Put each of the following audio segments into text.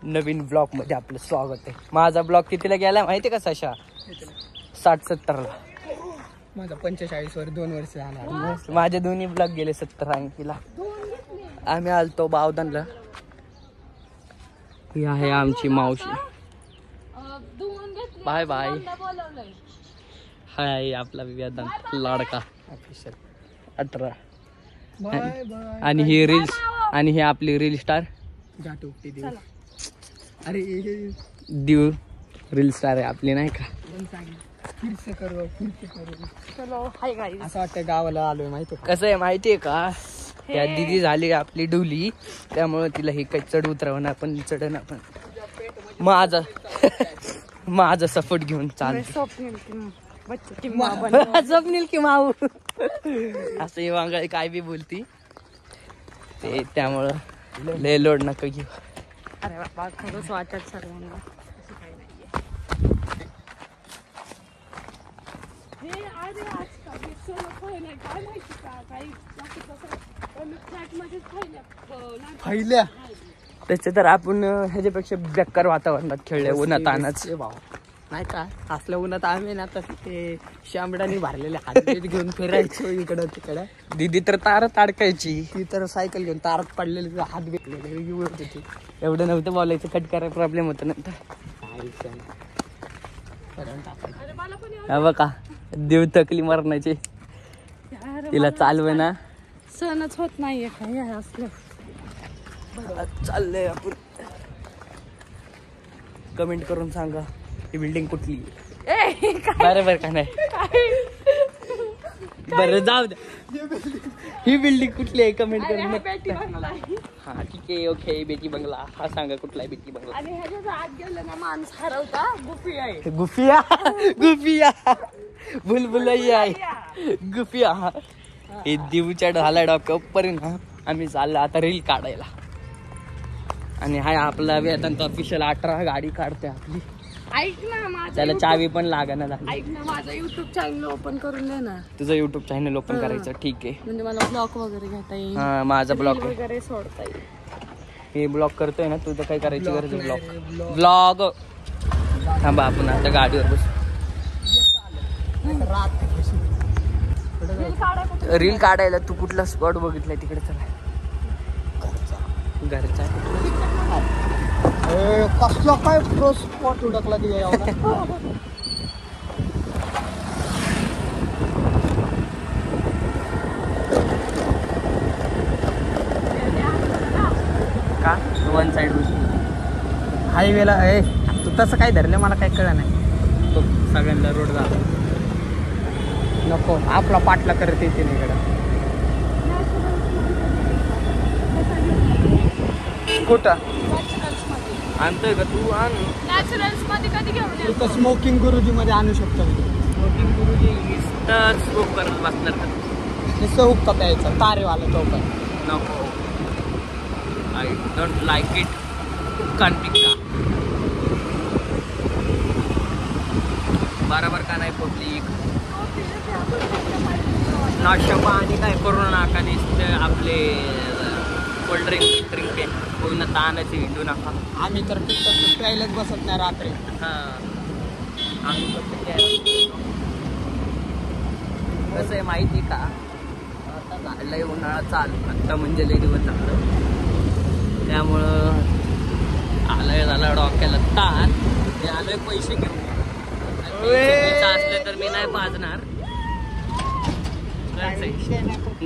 नवीन blog मध्ये आपलं स्वागत आहे. माझा ब्लॉग कितीला गेला माहिती का सशा? 60-70ला. माझा 45 वर 2 वर्ष झाला. माझे दोन्ही ब्लॉग गेले 70-80ला. आम्ही आलतो बावधनला. ही आहे आमची मावशी. Bye bye. हाय आपला वेदांत लाडका ऑफिशियल 18. Bye bye. आणि ही रील्स आणि ही आपली रील स्टार अरे देव रील स्टार आहे आपली नाही का? फिरसे करू असं वाटतं गावाला आलोय. माहिती कसं आहे माहितीये का? त्या दिदी झाली आपली डुली, त्यामुळे तिला हे काही चढ उतरवणार पण चढण आपण माझा सपोर्ट घेऊन चालते. स्वप्नील की माऊ असं ही वांगाळी काय बी बोलती ते, त्यामुळं लय लोड नका घेऊ. अरे बाबा खरंच वाटत सर्वांना. पहिल्या त्याचे तर आपण ह्याच्यापेक्षा बेकार वातावरणात खेळले उन्हात तानाच भाव नाही का? असल्या उन्हात आम्ही ना तर ते शांबडाने भरलेले हात घेऊन फिरायचो इकडं तिकडं. दीदी तर तारत अडकायची. ती तर सायकल घेऊन तारात पडलेले हात भेटलेले होते. एवढं नव्हतं बोलायचं, कट करायला प्रॉब्लेम होता नंतर. बघा देव थकली मरणाची, तिला चालवे ना सणच होत नाहीये काय असलं. चाललंय आपण. कमेंट करून सांगा ही बिल्डिंग कुठली. बरोबर का नाही? बरं जाऊ द्या. ही बिल्डिंग कुठली आहे कमेंट करून. हा ठीक आहे ओके. बेटी बंगला हा सांगा कुठला आहे बेटी बंगला. आणि ह्याच्या आत गेलं ना माणूस हरवता. गुफी आहे. गुफिया गुफिया बुलबुलई आहे गुफिया. हे देवच्या ढाला डॉक्टरपर्यंत आम्ही चाललो आता रील काढायला. आणि हाय आपला वेदांत ऑफिशियल 18 गाडी काढते आपली. ऐक ना माझं त्याला चावी पण लागना झाली. ऐक ना माझं युट्यूब चॅनल ओपन करून दे ना. तुझं युट्यूब चॅनल ओपन करायचं ठीक आहे. म्हणजे मला ब्लॉग वगैरे घेता येईल. हा माझा ब्लॉग वगैरे सोडता येईल. हे ब्लॉग करतोय ना तुझं काही करायची गरज नाही. ब्लॉग थांबा आपण आता गाडीवर बस. रील काढायला तू कुठला स्पॉट बघितलाय तिकडे चला. घरचा कसला काय प्रो स्पॉट उडकला का वन साइड हायवेला. तू तसं काय धरलं मला काय कळलं नाही. तो सगळ्यांना रोड झाला. नको आपला पाटला करत येते ना इकडं. कुठं आणतोय का तू? आण. नॅचरल्स मध्ये कधी घेऊन तू तर स्मोकिंग गुरुजी मध्ये आणू शकतो. स्मोकिंग गुरुजी तर स्मोक करत बसणार का? नुसतं हुक्का प्यायचा तारेवाला तो पण नको. I don't like it. कानपिक्का बरोबर का नाही पोटली. नाश्ता पाणी काय करू नका. नुसतं आपले कोल्ड्रिंक ड्रिंक पूर्ण तानाची हिंडू नका. आम्ही तर प्यायलाच बसत नाही रात्री. हां आम्ही कसं आहे माहिती का? आता झालंय उन्हाळा चालू. आत्ता म्हणजे लई दिवस झालं, त्यामुळं आलंय झालं डोक्याला ताण. मी आलोय पैसे घेऊन. असले तर मी नाही पाजणार.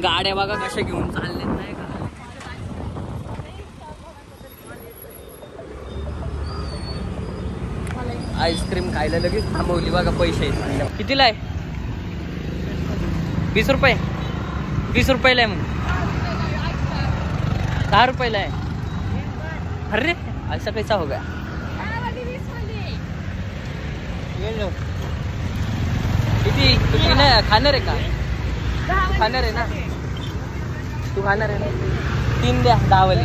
गाड्या बघा कशा घेऊन चाललेत नाही का? आईस्क्रीम खायला लगेच थांबवली बघा. पैसे आहेत कितीला आहे? 20 रुपये. 20 रुपयाला आहे. मग 10 रुपयाला आहे. अरे ऐसा कैसा हो गया? किती तुम्ही नाही खाणार आहे का? खाणार आहे ना तू? खाणार आहे ना? 3 द्या 10 वाले.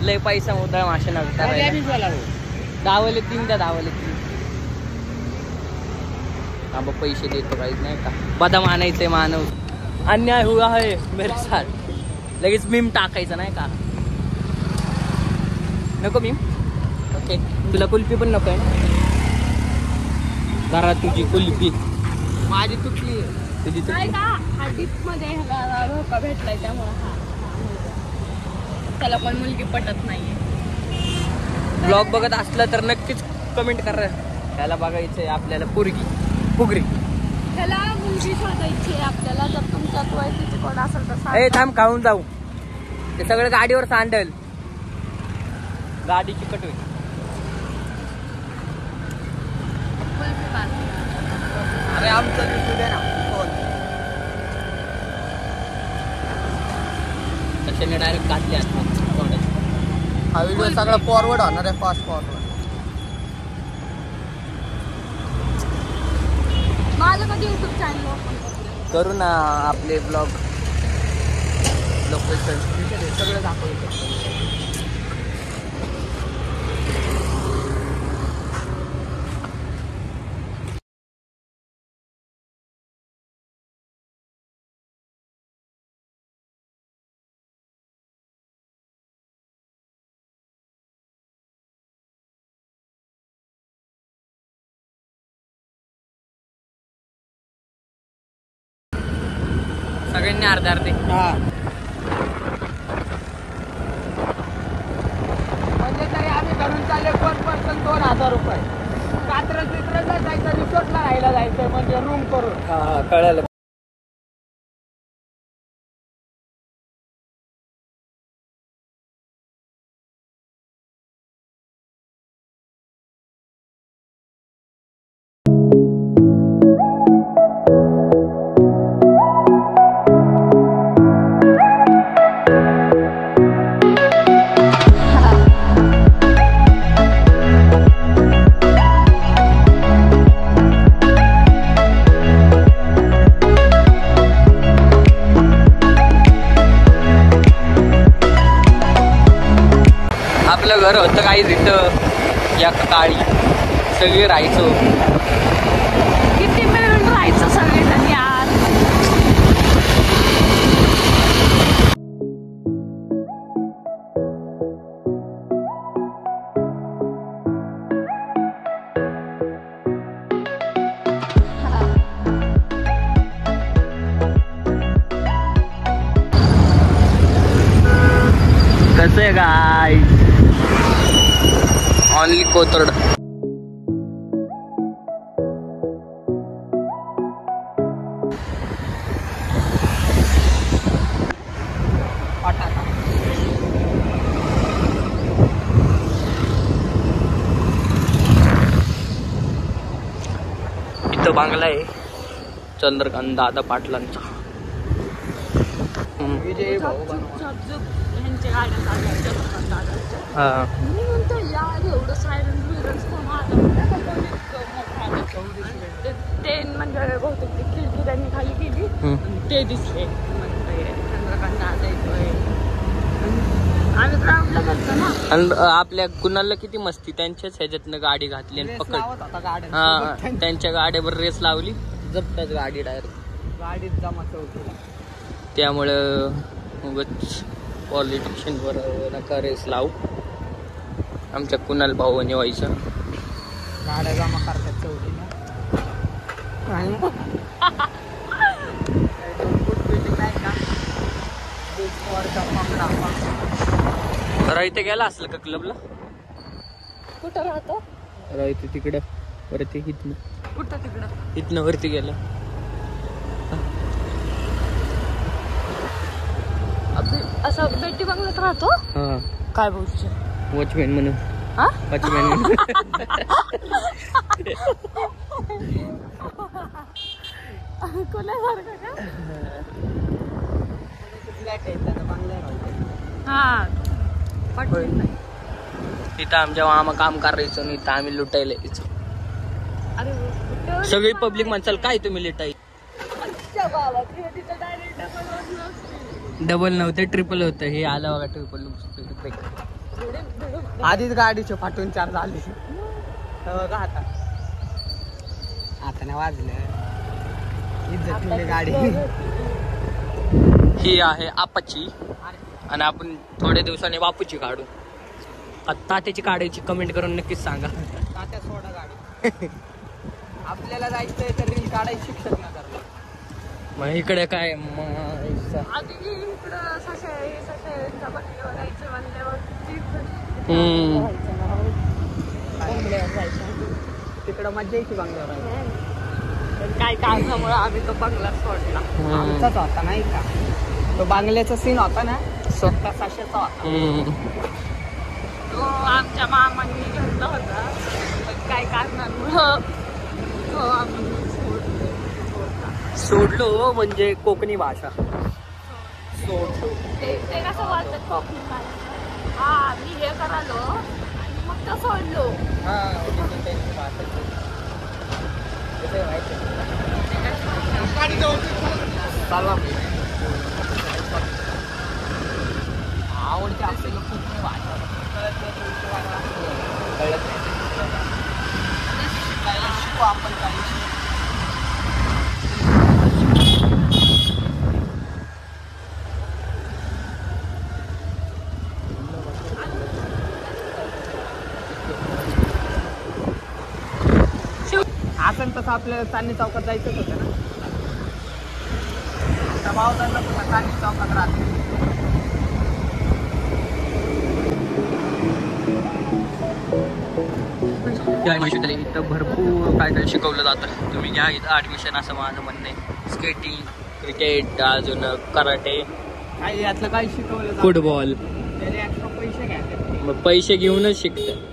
लय पैसा होता माशा ना 10 वाले 3 द्या. 10 वाले 3. हा बघ पैसे देतो काहीच नाही का? बदाम आणायचंय मानव. अन्याय हुआ है मेरे साथ. लगेच मीम टाकायचं नाही का? नको मीम. ओके तुला कुल्फी पण नको आहे ना घरात तुझी कुल्फी माझी तुटली तुझी नाही का हा डीप मध्ये ह्याला धोका भेटलाय त्यामुळे हा त्याला पण मुलगी पटत नाहीये. ब्लॉग बघत असलं तर नक्कीच कमेंट करा त्याला बघायचंय आपल्याला पुगरी त्याला मुलगी शोधायची आहे आपल्याला. जर तुमच्यात वयतीची कोण असेल तर सांगा. ए थांब खाऊन जाऊ ते सगळं गाडीवर सांडल गाडी चिकट होईल. कुल्फी पान. अरे आमचं दे ना फोन. त्याच्याने डायरेक्ट काढले हा व्हिडिओ सगळा फॉरवर्ड होणार आहे फास्ट फॉरवर्ड. माझं कधी युट्यूब चॅनल ओपन करू ना आपले ब्लॉग लोकेशन सगळं दाखवतो. सगळ्यांनी अर्धे अर्धे म्हणजे तरी आम्ही धरून चालले पर पर्सन 2000 रुपये. कात्र चित्रला जायचं रिसॉर्टला राहायला जायचं म्हणजे रूम करून. कळालं. आपलं घर होतं काही तिथं या काळी सगळे राहायचो. किती मिळून राहायचं सगळेजण यार. कसं आहे गाय ऑनली कोथरड. इथं बांगला आहे चंद्रकांत दादा पाटलांचा. विजय भाऊ ह्यांच्या गाड्या चालल्या. हा मी म्हणतो यार एवढं सायरन बिरन्स कोण आलं ते म्हणजे बहुतेक ती खिडकी त्यांनी खाली केली ते दिसले. चंद्रकांत दादा येतोय. आम्ही ग्राउंडला गेलतो ना. आणि आपल्या कुणाला किती मस्ती त्यांच्याच ह्याच्यातनं गाडी घातली आणि पकड. हा त्यांच्या गाड्यावर रेस लावली जपताच गाडी डायरेक्ट गाडीत जमा चौकी. त्यामुळं उगाच पॉलिटिशियनवर नका रेस लावू. आमच्या कुणाल भाऊने व्हायचं. गाड्या जमा करतात चौकीला. इथे गेला असेल का क्लबला. कुठं राहतो. इथे तिकडं वरती इथनं कुठं तिकडं इथनं वरती गेला. असं बेटी बंगल्यात राहतो. हा काय बोलतो वॉचमॅन म्हणून. हा वॉचमॅन म्हणून. कोणासारखं का. हा पटवून नाही. तिथं आमच्या मामा काम करायचो नाही तर आम्ही लुटायला यायचो. अरे सगळी पब्लिक म्हणसाल काय तुम्ही लुटाई. डबल नव्हतं ट्रिपल होतं. हे आलं बघा ट्रिपल. आधीच गाडीचे फाटून 4 झाली. बघा आता नाही वाजलं. इज्जत ठेवली गाडी. ही आहे आपाची आणि आपण थोड्या दिवसांनी बापूची काढू. तात्याची काढायची कमेंट करून नक्कीच सांगा. तात्या सोडा गाडी. आपल्याला जायचंय तर रील काढायची शिक्षक ना करतो. मग इकडे काय आधी इकडं सशेच्या बंगल्यावर जायचं म्हणल्यावर तिकडं मजा यायची बंगल्यावर. पण काय कारणामुळे आम्ही तो बंगला सोडला. आमचाच होता नाही का तो बांगल्याचा सीन होता ना स्वतः साशाचा होता. तो आमच्या मामांनी घेतला होता पण काय कारणामुळं तो आम्ही सोडलो म्हणजे कोकणी भाषा सोडलो. ते कसं बोलतात कोकणी भाषेत. हा मी हे करालो आणि मग तो सोडलो. आवडते आपल्याला खूप भाषा कळत नाही शिकू आपण काही. असं तसं आपल्याला चांदणी चौकात जायचंच होतं ना. भावदांना पण चांदणी चौकात राहते. या महाविद्यालय इथं भरपूर काय काय शिकवलं जातं. तुम्ही घ्या इथं ॲडमिशन असं माझं म्हणणं आहे. स्केटिंग, क्रिकेट, अजून कराटे, काही यातलं काही शिकवलं फुटबॉल. त्याचे एक्स्ट्रा पैसे घ्यायचे. मग पैसे घेऊनच शिकतं.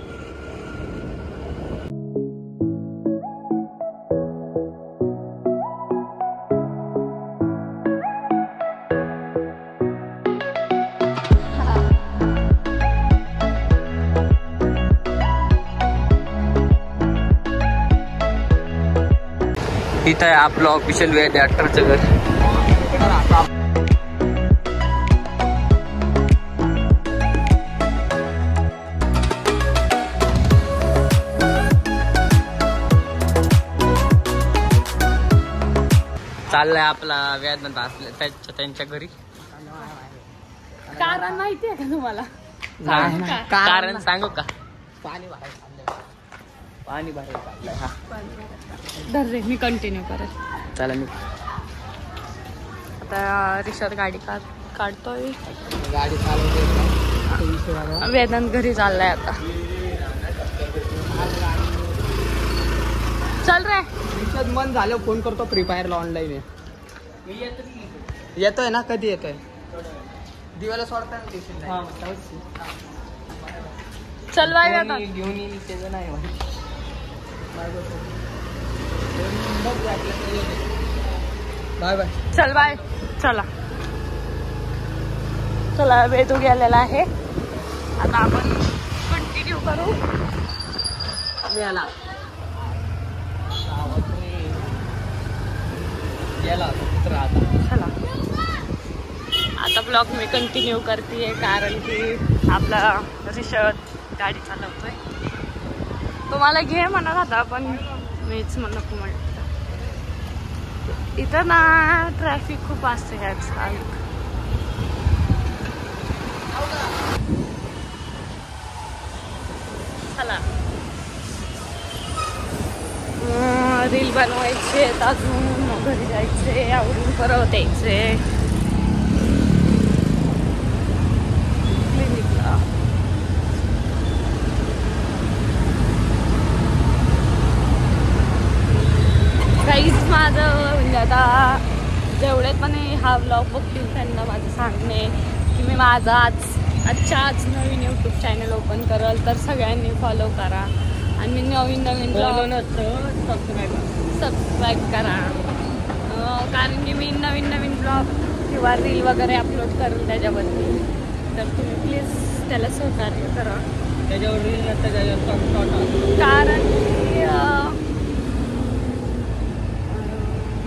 इथं आहे आपलं ऑफिशियल वे डॉक्टरचं घर. चाललाय आपला वेदांत असल्या त्यांच्या घरी. कारण माहितीये का तुम्हाला? कारण सांगू का? पाणी भरायचं पाणी भरायला चाललंय. हा धर रे मी कंटिन्यू करत. चला मी आता रिक्षात गाडी काढतोय. गाडी चालवते. वेदांत घरी चाललाय आता. चल रे. रिक्षात मन झालं फोन करतो. फ्री फायरला ऑनलाईन आहे. येतोय ना? कधी येतोय? दिवाला सोडताय ना. चल बाय वेदांत. घेऊन येईल त्याचं नाही बाय बाय. चल बाय. चला चला वेदू गेलेला आहे. आता आपण कंटिन्यू करू. याला चला आता ब्लॉग मी कंटिन्यू करते कारण की आपला ऋषभ गाडी चालवतोय. तो मला घे म्हणत होता पण मीच नको म्हणत. इथं ना ट्रॅफिक खूप असते आजकाल. चला रील बनवायचे अजून घरी जायचे आवडून परत यायचे क्लिनिकला. काहीच माझं म्हणजे आता जेवढे पण हा ब्लॉग बघतील त्यांना माझं सांगणे की मी माझा आजच्या आज नवीन यूट्यूब चॅनल ओपन करल तर सगळ्यांनी फॉलो करा आणि मी नवीन ब्लॉग सबस्क्राईब करा. कारण की मी नवीन ब्लॉग किंवा रील वगैरे अपलोड करेल त्याच्यावरती तर तुम्ही प्लीज त्याला सहकार्य करा. त्याच्यावर रील कारण की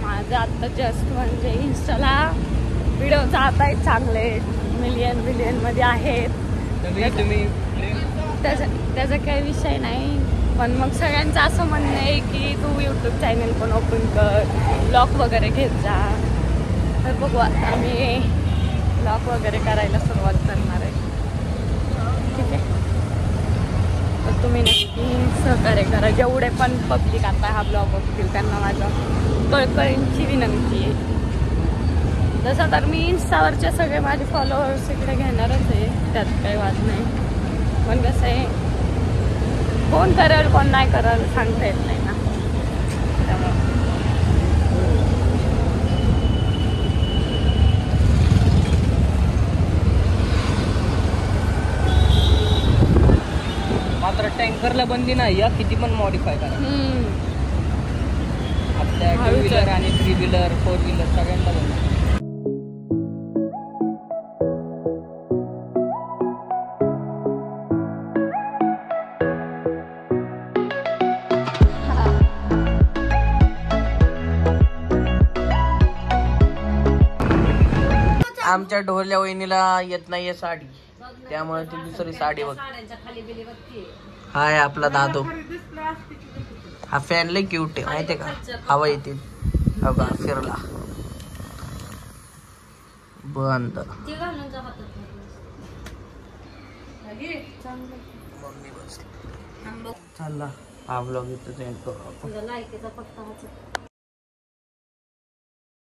माझं आत्ता जस्ट म्हणजे इंस्टाला व्हिडिओ जात आहेत चांगले मिलियन मध्ये आहेत. त्याचा काही विषय नाही पण मग सगळ्यांचं असं म्हणणं आहे की तू यूट्यूब चॅनल पण ओपन कर ब्लॉग वगैरे घेत जा. तर बघू आम्ही ब्लॉग वगैरे करायला सुरुवात करणार आहे. ठीक आहे. तुम्ही नक्की सहकार्य करा. जेवढे पण पब्लिक आता हा ब्लॉग बघतील त्यांना माझं कळकळींची विनंती आहे. तसं तर मी इंस्टावरचे सगळे माझे फॉलोअर्स इकडे घेणारच आहे, त्यात काही वाद नाही. पण कसं आहे, कोण करेल कोण नाही करेल सांगता येत नाही ना. त्यामुळं मात्र टँकरला बंदी नाही या, किती पण मॉडिफाय करा. आपल्या टू व्हीलर आणि 3 व्हीलर 4 व्हीलर सगळ्यांना बंदी. आमच्या ढोल्या वहिनीला येत नाहीये साडी, त्यामुळे ती दुसरी साडी बघ. हाय आपला दादू. हा फॅन लय क्यूट आहे माहितीये का, हवा येते बघा फिरला बंद. चालला हा ब्लॉग इथं एंड करू आपण.